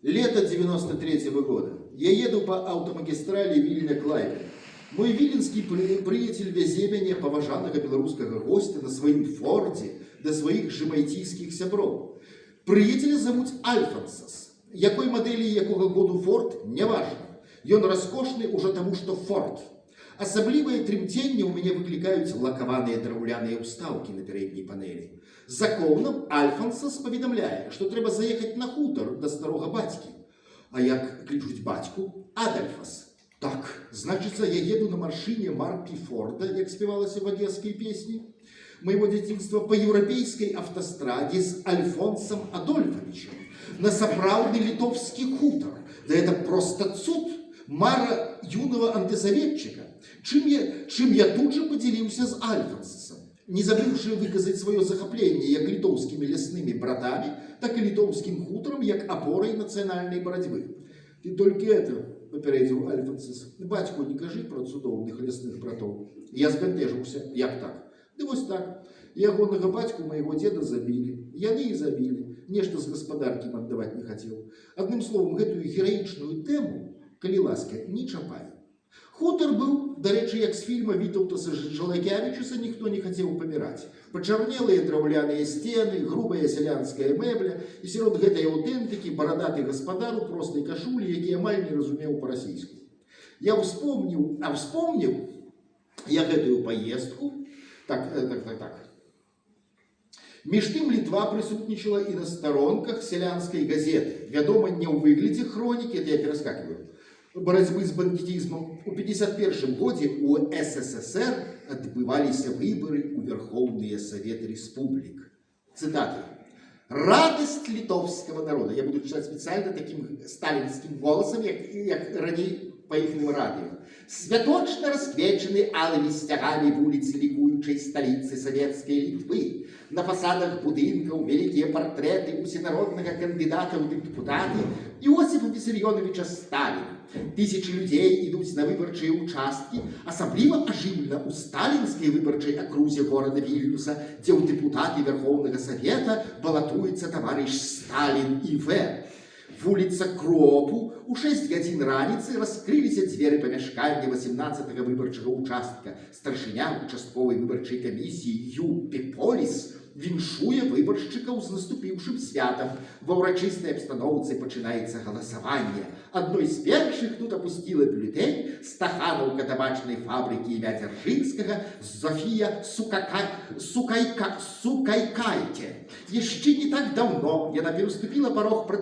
Лето 93-го года. Я еду по автомагистрали Вільня-Клайпед. Мой віленський приятель везе мяне, паважанага беларускага гостя, на сваім фордзе да сваіх жэмайційскіх сяброў. Прыяцеля завуць Альфансас. Якой мадэлі і якога году форд, няважна. Ён раскошны ўжо таму, што форд. Асаблівае трымценне ў мяне выклікаюць лакаваныя драўляныя ўстаўкі на пярэдняй панелі. За коўнам Альфансас паведамляе, што трэба заехаць на хутар да старога бацькі. А як клічуць бацьку? Адальфас. Так, значыцца, я еду на маршыне маркі Форда, як спявалася в одесскай песні, моего дзяцінства по еўрапейскай автастраде з Альфонсом Адольфовичем на сапраўдны літовскі хутар. Да это просто цуд, мара юного антисоветчика, чым я тут же поделился с Альфонсом, не забывши выказать свое захопленне як литовскими лесными братами, так и литовским хутором, як опорой национальной борьбы. Ты только это, попередил Альфонсис, батьку не кажи про цудоўных лесных братов. Я збянтэжыўся, як так? Ды вось так. Ягонага бацьку моего деда забили, яны и забили, нешта з гаспадаркі ім аддаваць не хотел. Одним словом, гэтую героичную тему, калі ласка, не чапай. Хутар быў, дарэчы, як з фільма Вітаўтаса Жалакявічуса, ніхто не хацеў паміраць. Пачарнелыя драўляныя сцены, грубая сялянская мэбля, і сярод гэтай аўтэнтыкі барадаты гаспадар у простай кашулі, які амаль не разумеў па-расійску. Я вспомніў я гэтую паездку. Так. Між тым Літва прысутнічала і на старонках сялянскай газеты. Вядома, не ў выглядзе хронікі, это я пераскакиваю, борьбы с бандитизмом. У 1951 году у СССР отбывались выборы у Верховные Советы Республик. Цитаты. «Радость литовского народа». Я буду читать специально таким сталинским голосом, как ранее по их радио. «Святочно расквечены алыми стягами в улице ликуючей столицы Советской Литвы. На фасадах будынкаў великие портреты усенароднага кандидата ў депутаты Иосифа Виссарионовича Сталина. Тысячи людей идут на выборчие участки, особливо оживленно у сталинской выборчей окрузе города Вильнюса, где у депутата Верховного Совета баллотуется товарищ Сталин И.В. В улице Кропу у 6 гадзін раніцы раскрыліся дзверы памяшкання 18-го выбарчага участка. Старшыня участковай выбарчай камісіі Ю. Пеполіс віншуе выбаршчыкаў з наступіўшым святам. Ва ўрачыстай абстаноўцы пачынаецца галасаванне. Адной з першых тут опустила бюллетень стахановка табачной фабрики імя Дзяржынскага Зофія Сукайкайте. Еще не так давно яна переступила порог